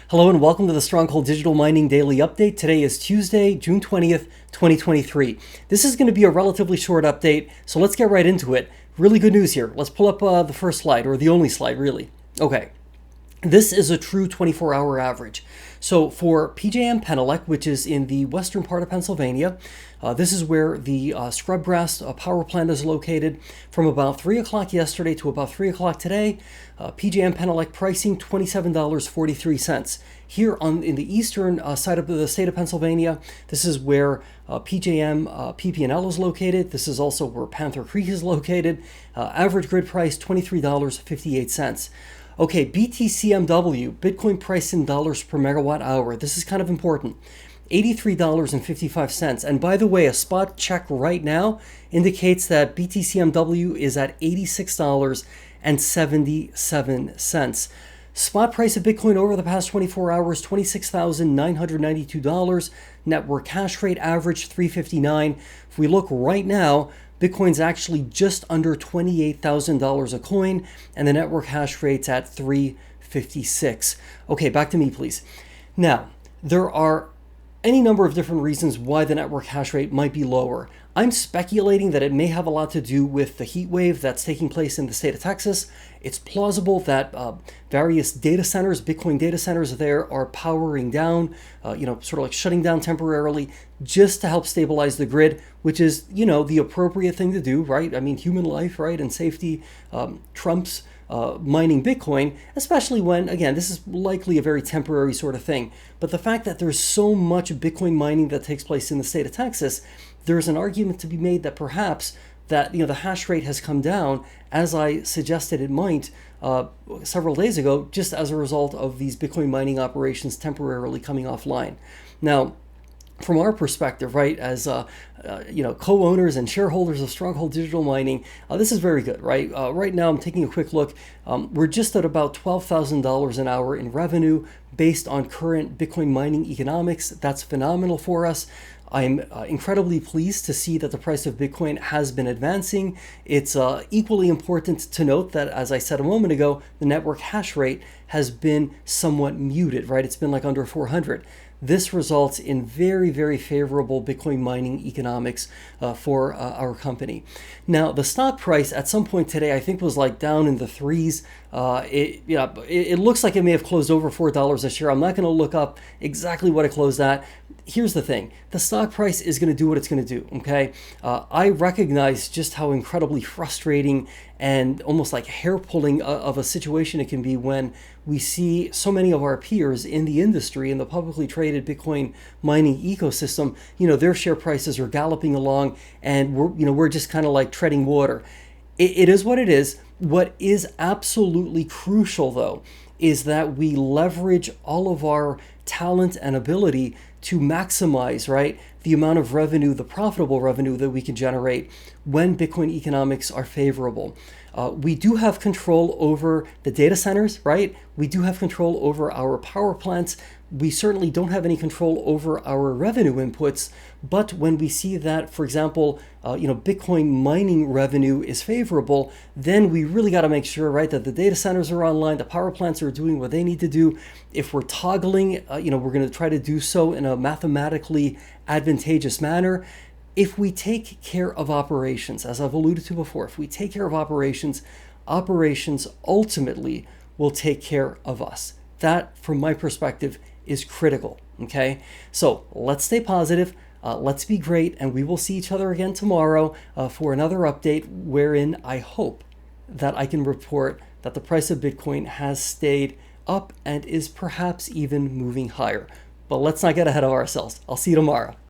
Hello and welcome to the Stronghold Digital Mining Daily Update. Today is Tuesday, June 20th, 2023. This is going to be a relatively short update, so let's get right into it. Really good news here. Let's pull up the first slide, or the only slide, really. Okay. This is a true 24-hour average. So for PJM Penelec, which is in the western part of Pennsylvania, this is where the Scrubgrass power plant is located. From about 3 o'clock yesterday to about 3 o'clock today, PJM Penelec pricing $27.43. Here in the eastern side of the state of Pennsylvania, this is where PJM PP&L is located. This is also where Panther Creek is located. Average grid price $23.58. Okay, BTCMW, Bitcoin price in dollars per megawatt hour. This is kind of important. $83.55. And by the way, a spot check right now indicates that BTCMW is at $86.77. Spot price of Bitcoin over the past 24 hours, $26,992. Network hash rate average 359. If we look right now, Bitcoin's actually just under $28,000 a coin, and the network hash rate's at 356. Okay, back to me, please. Now, there are any number of different reasons why the network hash rate might be lower. I'm speculating that it may have a lot to do with the heat wave that's taking place in the state of Texas. It's plausible that various data centers, Bitcoin data centers there, are powering down, sort of like shutting down temporarily just to help stabilize the grid, which is, the appropriate thing to do, right? I mean, human life, right, and safety trumps mining Bitcoin, especially when, again, this is likely a very temporary sort of thing. But the fact that there's so much Bitcoin mining that takes place in the state of Texas, there's an argument to be made that perhaps that the hash rate has come down, as I suggested it might several days ago, just as a result of these Bitcoin mining operations temporarily coming offline. Now, from our perspective, right, as co-owners and shareholders of Stronghold Digital Mining, this is very good, right? Right now, I'm taking a quick look. We're just at about $12,000 an hour in revenue based on current Bitcoin mining economics. That's phenomenal for us. I'm incredibly pleased to see that the price of Bitcoin has been advancing. It's equally important to note that, as I said a moment ago, the network hash rate has been somewhat muted, right? It's been like under 400. This results in very, very favorable Bitcoin mining economics for our company. Now, the stock price at some point today, I think, was like down in the threes. It looks like it may have closed over $4 a share. I'm not going to look up exactly what it closed at. Here's the thing. The stock price is going to do what it's going to do, okay? I recognize just how incredibly frustrating and almost like hair-pulling of a situation it can be when we see so many of our peers in the industry, in the publicly traded Bitcoin mining ecosystem, their share prices are galloping along, and we're just kind of like treading water. It is what it is. What is absolutely crucial, though, is that we leverage all of our talent and ability to maximize, right, the amount of revenue, the profitable revenue that we can generate when Bitcoin economics are favorable. We do have control over the data centers, right? We do have control over our power plants. We certainly don't have any control over our revenue inputs. But when we see that, for example, Bitcoin mining revenue is favorable, then we really got to make sure, right, that the data centers are online, the power plants are doing what they need to do. If we're toggling, we're going to try to do so in a mathematically advantageous manner. If we take care of operations, as I've alluded to before, if we take care of operations, operations ultimately will take care of us. That, from my perspective, is critical, okay? So let's stay positive, let's be great, and we will see each other again tomorrow for another update wherein I hope that I can report that the price of Bitcoin has stayed up and is perhaps even moving higher. But let's not get ahead of ourselves. I'll see you tomorrow.